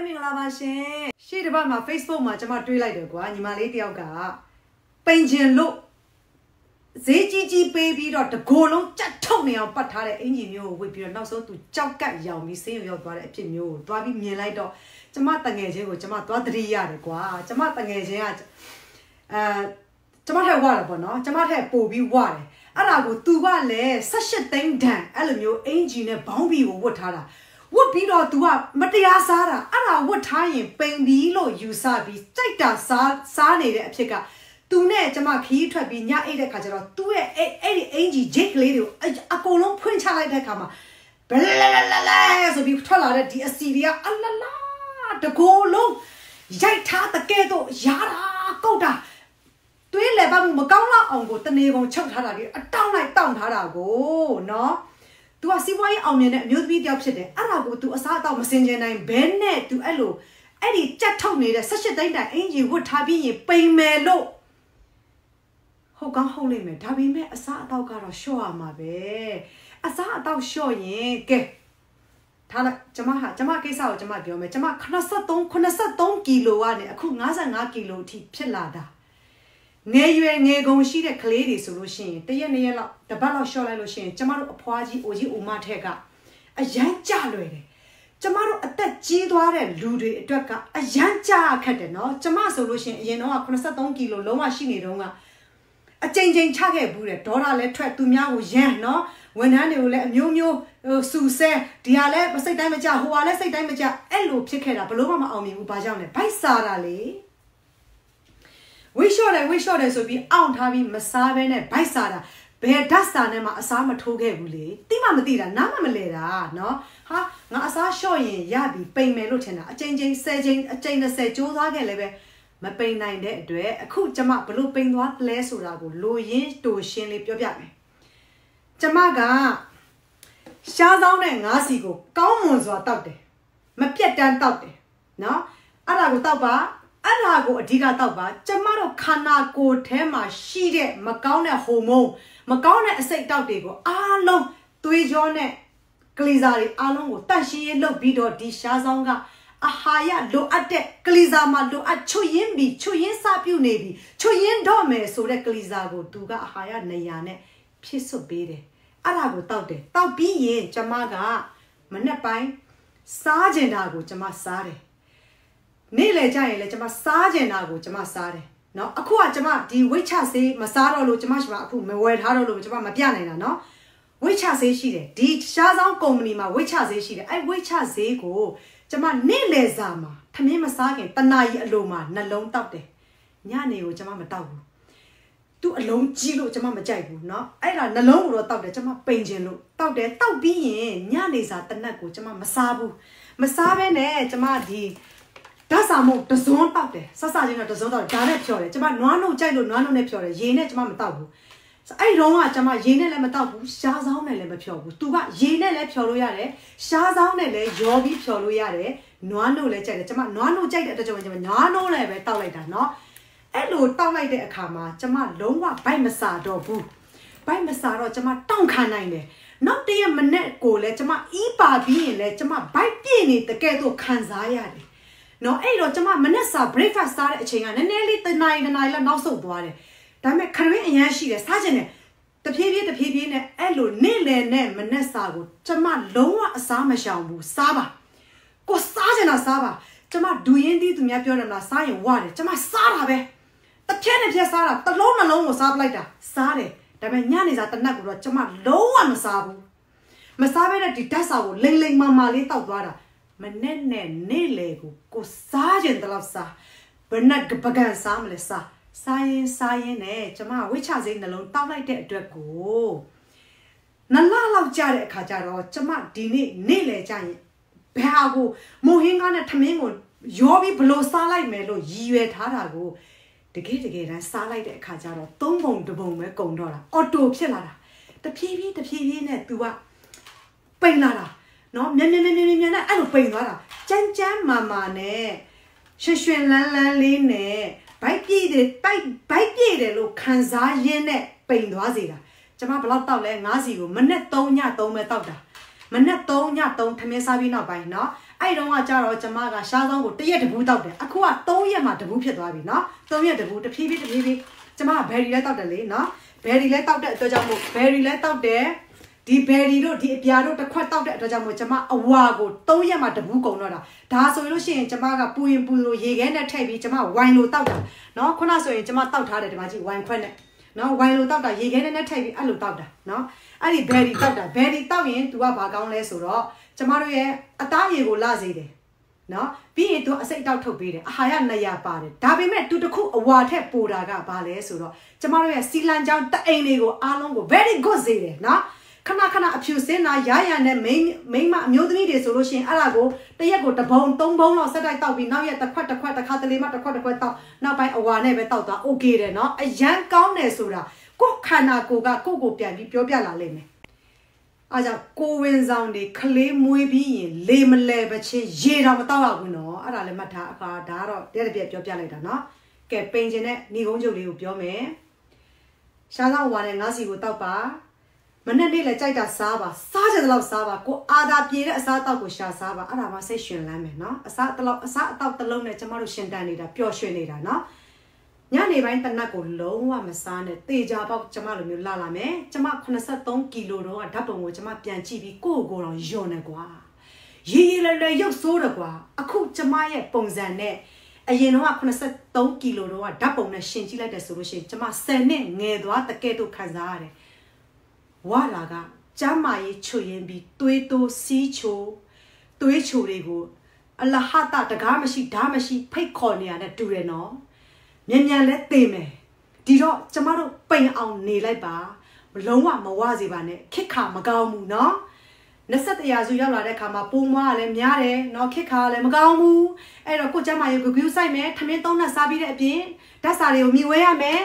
လည်းမင်္ဂလာပါရှင်ရှေ့တစ်ပတ်မှာ Facebook မှာကျွန်မတွေးလိုက်တယ်ကွာညီမလေးတယောက်ကပိန်ချင်လို့ဈေးကြီးပေးပြီးတော့တကိုယ်လုံးကြက်ထုတ်နေအောင်ပတ်ထားတဲ့အင်ဂျင်မျိုးကိုဝစ်ပြီးတော့နောက်ဆုံးသူကြောက်ကတ်ရောင်ပြီးဆင်းရောက်သွားတဲ့အဖြစ်မျိုးကိုတွားပြီးမြင်လိုက်တော့ကျွန်မတငယ်ချင်းကိုကျွန်မတွားသတိရတယ်ကွာကျွန်မတငယ်ချင်းကကျွန်မထက်ဝရတယ်ပေါ့နော်ကျွန်မထက်ပိုပြီးဝတယ်အဲ့ဒါကိုသူကလည်း18သိန်းတန်အဲ့လိုမျိုးအင်ဂျင်နဲ့ဘောင်းဘီကိုဝတ်ထားတာဝတ်ပြီးတော့ तू ကမတရားစားတာအဲ့ဒါဝတ်ထားရင်ပိန်ပြီးလို့ယူဆပြီးစိတ်တာစားနေတဲ့အဖြစ်က तू နဲ့ကျွန်မခီးထွက်ပြီးညအိတ်တဲ့ခါကျတော့ तू ရဲ့အဲ့ဒီအင်ဂျီဂျိတ်ကလေးတွေကိုအကုန်လုံးဖွင့်ချလိုက်တဲ့ခါမှာဘလလလလဆိုပြီးထွက်လာတဲ့ဒီအစီတွေကအလလာတကိုယ်လုံးရိုက်ထားတဲ့ကဲတော့ရာတာကုတ်တာတွေးလေပါမှုမကောင်းတော့အောင်ကိုတနေကုန်ချုပ်ထားတာဒီအတောင်းလိုက်တောင်းထားတာကိုနော် तू ကစီးပွားရေးအောင်မြင်တဲ့အမျိုးသမီးတယောက်ဖြစ်တယ်အဲ့ဒါကို तू အစားအသောက်မစင်ကြင်နိုင်ဘဲနဲ့ तू အဲ့လိုအဲ့ဒီကြက်ထုတ်နေတဲ့18သိန်းတန်အင်ဂျီဝတ်ထားပြီးရင်ပိန်မယ်လို့ဟုတ်ကောင်းဟုတ်လိမ့်မယ်ဒါပေမဲ့အစားအသောက်ကတော့ရှော့ရမှာပဲအစားအသောက်ရှော့ရင်ကဲထားလိုက်ကျမကိစ္စကိုကျမပြောမယ်ကျမ83ကီလိုကနေအခု55ကီလိုအထိဖြစ်လာတာငယ်ရွယ်ငယ်ကုန်ရှိတဲ့ကလေးတွေဆိုလို့ရှိရင်တရက်နှစ်ရက်လောက်တပတ်လောက်ရှော့လိုက်လို့ရှိရင်ကျမတို့အဖွားကြီးအိုကြီးအိုမထက်ကအရန်ကြလွယ်တယ်ကျမတို့အသက်ကြီးသွားတဲ့လူတွေအတွက်ကအရန်ကြခက်တယ်နော်ကျမဆိုလို့ရှိရင်အရင်တော့83ကီလိုလုံးဝရှိနေတော့ကအချိန်ချခဲ့ဘူးတဲ့ဒေါ်လာလဲထွက်သူများကိုရမ်းနော်ဝန်ထမ်းတွေကိုလည်းအမျိုးမျိုးစူဆဲဒီဟာလဲစိတ်တိုင်းမကြဟိုဟာလဲစိတ်တိုင်းမကြအဲ့လိုဖြစ်ခဲ့တာဘလို့မှမအောင်မြင်ဘူးဘာကြောင့်လဲဗိုက်စားတာလေဝိရှော့တယ်ဆိုပြီးအောင့်ထားပြီးမစားဘဲနဲ့ဗိုက်စားတာဘယ်ဓာတ်စာနဲ့မှအစားမထိုးခဲ့ဘူးလေတိမှမသိတာနားမလဲတာနော်ဟာငါအစားလျှော့ရင်ရပြီပိန်မယ်လို့ထင်တာအချိန်10ချိန်အချိန်20ကြိုးစားခဲ့လည်းပဲမပိန်နိုင်တဲ့အတွက်အခုကျမဘလို့ပိန်သွားလဲဆိုတာကိုလိုရင်းတိုရှင်းလေးပြောပြမယ်ကျမကရှားဆောင်တဲ့ငါးစီကိုကောင်းမွန်စွာတောက်တယ်မပြတ်တမ်းတောက်တယ်နော်အဲ့ဒါကိုတောက်ပါအဲ့ဒါကိုအဓိကတောက်ပါကျမတို့ခန္ဓာကိုယ်ထဲမှာရှိတဲ့မကောင်းတဲ့ဟော်မုန်းမကောင်းတဲ့အစိတ်တောက်တွေကိုအားလုံးသွေးကြောနဲ့ကလေးစားတွေအားလုံးကိုတန့်ရှင်းရေးလုပ်ပြီးတော့ဒီရှားဆောင်ကအာဟာရလိုအပ်တဲ့ကလေးစားမှာလိုအပ်ချွတ်ရင်းစပြုတ်နေပြီချွတ်ရင်းတော့မယ်ဆိုတဲ့ကလေးစားကိုသူကအာဟာရနေရာနဲ့ဖြစ်စွတ်ပေးတယ်အဲ့ဒါကိုတောက်တယ်တောက်ပြီးရင်ကျမကမနေ့ပိုင်းစားကျင်တာကိုကျမစားတယ်နေ့လေကြရင်လေကျမစားကျင်တာကိုကျမစားတယ်နော်အခုကကျမဒီဝိတ်ချဆေးမစားတော့လို့ကျမရှိမှာအခုမဝယ်ထားတော့လို့ကျမမပြနိုင်တာနော်ဝိတ်ချဆေးရှိတယ်ဒီရှားဆောင်ကုမ္ပဏီမှာဝိတ်ချဆေးရှိတယ်အဲ့ဝိတ်ချဆေးကိုကျမနေ့လေစာမှာထမင်းမစားခင်တနာရီအလိုမှာနှလုံးတောက်တယ်ညနေကိုကျမမတောက်ဘူးသူ့အလုံးကြီးလို့ကျမမကြိုက်ဘူးเนาะအဲ့ဒါနှလုံးကိုတော့တောက်တယ်ကျမပိန်ခြင်းလို့တောက်တယ်တောက်ပြီးရင်ညနေစာတနက်ကိုကျမမစားဘူးမစားဘဲနဲ့ကျမဒီဓာတ်စာမို့တစွန်းတောက်တယ်ဆဆချင်းတော့တစွန်းတောက်တယ်ဒါနဲ့ဖြော်တယ်ကျမနွားနှုတ်ကြိုက်လို့နွားနှုတ်နဲ့ဖြော်တယ်ရေနဲ့ကျမမတောက်ဘူးအဲ့တော့ကကျမရေနဲ့လည်းမတောက်ဘူးရှားဆောင်နဲ့လည်းမဖြော်ဘူးသူကရေနဲ့လည်းဖြော်လို့ရတယ်ရှားဆောင်နဲ့လည်းရောပြီးဖြော်လို့ရတယ်နွားနှုတ်လည်းကြိုက်တယ်ကျမနွားနှုတ်ကြိုက်တဲ့အတွက်ကျမနွားနှုတ်လည်းပဲတောက်လိုက်တာเนาะအဲ့လိုတောက်လိုက်တဲ့အခါမှာကျမလုံးဝဗိုက်မစာတော့ဘူးဗိုက်မစာတော့ကျမတောင့်ခံနိုင်တယ်နောက်တရက်မနေ့ကိုလည်းကျမအီးပါပြီးရင်လည်းကျမဗိုက်ပြည့်နေတကယ်တော့ခံစားရတယ်နော်အဲ့တော့ကျမမနေ့စာ breakfast စားတဲ့အချိန်ကနည်းနည်းလေးတနာရီလောက်နောက်ဆုတ်သွားတယ်ဒါပေမဲ့ခရင်းအရန်ရှိတယ်စားချင်တယ်တဖြည်းဖြည်းနဲ့အဲ့လိုနေ့လယ်နဲ့မနေ့စာကိုကျမလုံးဝအစားမရှောင်ဘူးစားပါကိုစားချင်တာစားပါကျမဒူရင်းသီးသူများပြောတယ်မလားစားရင်ဝတယ်ကျမစားတာပဲတစ်ဖြက်စားတာတစ်လုံးနှလုံးကိုစားပလိုက်တာစားတယ်ဒါပေမဲ့ညနေစာတနက်ကိုတော့ကျမလုံးဝမစားဘူးမစားဘဲနဲ့ဒီဓာတ်စာကိုလိမ္မာလေးတောက်သွားတာမနဲ့နဲ့နေ့လေကိုစားကျင်တော့စားဘယ်နဲ့ပကံစားမလဲစားရင်နဲ့ကျမဝိချစိနှလုံးတောက်လိုက်တဲ့အတွက်ကိုနလလောက်ကြတဲ့အခါကျတော့ကျမဒီနေ့လေကြရင်ဘယ်ဟာကိုမိုဟင်းကားနဲ့ထမင်းကိုရောပြီးဘလို့စားလိုက်မယ်လို့ရည်ရွယ်ထားတာကိုတကယ်တမ်းစားလိုက်တဲ့အခါကျတော့သုံးပုံတစ်ပုံပဲကုန်တော့တာအော်တိုဖြစ်လာတာတဖြည်းဖြည်းနဲ့ तू ကပိန်လာတာနော်မြန်နဲ့အဲ့လိုပိန်သွားတာကြမ်းမာနဲ့ရွှင်လန်းလေးနဲ့ဗိုက်ပြည့်တယ်လို့ခံစားရင်းနဲ့ပိန်သွားစေတာကျမဘလောက်တောက်လဲငါးစီကိုမနဲ့3ည3ပဲတောက်တာမနဲ့3ည3ထမင်းစားပြီးနောက်ပိုင်းနော် အဲ့တော့ကကြတော့ကျမကရှားဆောင်ကိုတရက်တဘူးတောက်တယ်အခုက3ရက်မှတဘူးဖြစ်သွားပြီနော်3ရက်တဘူးတဖြည်းဖြည်းကျမကဘယ်ရီလဲတောက်တယ်လေနော်ဘယ်ရီလဲတောက်တဲ့အတွက်ကြောင့်မို့ဘယ်ရီလဲတောက်တယ်ဒီဘယ်ရီတို့ဒီအပြာတို့တစ်ခွက်တောက်တဲ့အတွက်ကြောင့်မို့ကျမအဝါကို3ရက်မှတဘူးကုန်တော့တာဒါဆိုလို့ရှိရင်ကျမကပူရင်ပူလို့ရေခဲနဲ့ထည့်ပြီးကျမဝိုင်လိုတောက်တာနော်ခုနဆိုရင်ကျမတောက်ထားတယ်ဒီမှာကြည့်ဝိုင်ခွက်နဲ့နော်ဝိုင်လိုတောက်တာရေခဲနဲ့ထည့်ပြီးအဲ့လိုတောက်တာနော်အဲ့ဒီဘယ်ရီတောက်တာဘယ်ရီတောက်ရင် तू ကဘာကောင်းလဲဆိုတော့ကျမတို့ရဲ့အသားရည်ကိုလာစေတယ်နော်ပြီးရင် तू အစိတ်တောက်ထုတ်ပေးတယ်အာဟာရ200ပါတယ်ဒါပေမဲ့ तू တခုအဝါထက်ပိုတာကဘာလဲဆိုတော့ကျမတို့ရဲ့စီလန်ချောင်းတအိမ်လေးကိုအားလုံးကို very good စေတယ်နော်ခဏအဖြူစင်းတာရရနဲ့မိန်းမအမျိုးသမီးတွေဆိုလို့ရှိရင်အဲ့ဒါကိုတရက်ကို1 ဘုံ 3 ဘုံလောက်ဆက်တိုက်တောက်ပြီးနောက်ရက်တစ်ခွက်တစ်ခါတလေမှတစ်ခွက်တောက်နောက်ပိုင်းအဝါနဲ့ပဲတောက်သွား okay တယ်နော်အရန်ကောင်းတယ်ဆိုတာကိုယ်ခန္ဓာကိုယ်ကကိုယ့်ကိုပြန်ပြီးပြောပြလာလိမ့်မယ်အားကြောင့်ကိုဝင်ဆောင်တွေခလေးမွေးပြီးရင်လေမလဲပချင်းရေတော့မတောက်ရဘူးနော်အဲ့ဒါလည်းမှတ်ထားအခါဒါကတော့တရက်ပြောပြလိုက်တာနော်ကဲပိန်ချင်တဲ့ဏီကုန်းချုပ်လေးကိုပြောမယ်ရှားဆောင်ဝါနဲ့ငါးစီကိုတောက်ပါမနေ့နေ့လည်းကြိုက်တာစားပါစားကြတဲ့လောက်စားပါကိုအာသာပြေတဲ့အစားတောက်ကိုရှာစားပါအဲ့ဒါမှစိတ်ရှင်လန်းမယ်နော်အစားအတောက်တစ်လုံးနဲ့ကျမတို့ရှင်တန်နေတာပျော်ရွှင်နေတာနော်ညနေပိုင်းတနက်ကိုလုံးဝမစားနဲ့တေချာပေါက်ကျမလိုမျိုးလာမယ်ကျမ83ကီလိုတော့ဓာတ်ပုံကိုကျမပြန်ကြည့်ပြီးကိုယ်တော်ယွန်းနေကွာရေလဲရုပ်ဆိုးတယ်ကွာအခုကျမရဲ့ပုံစံနဲ့အရင်တော့83ကီလိုတော့ဓာတ်ပုံနဲ့ရှင်ကြည့်လိုက်တယ်ဆိုလို့ရှိရင်ကျမ10နှစ်ငယ်သွားတကယ်တော့ခံစားရတယ်ဝါလာကကျမ်းမာရေးချွေရင်ပြီးသွေးတိုးစီးချိုသွေးချိုတွေကိုအလဟတတကားမရှိဓာမရှိဖိတ်ခေါ်နေရတဲ့တူတယ်နော်မြန်လဲသိမယ်ဒီတော့ကျမတို့ပိန်အောင်နေလိုက်ပါလုံးဝမဝစေပါနဲ့ခစ်ခါမကောင်းဘူးနော်21ရာစုရောက်လာတဲ့ခါမှာပုံမကလည်းများတယ်နော်ခစ်ခါလည်းမကောင်းဘူးအဲ့တော့ကိုကျမရေဂူဂူးဆိုင်မယ်ထမင်း3 နပ်စားပြီးတဲ့အပြင်ဓာတ်စာတွေကိုမြည်ဝဲရမယ်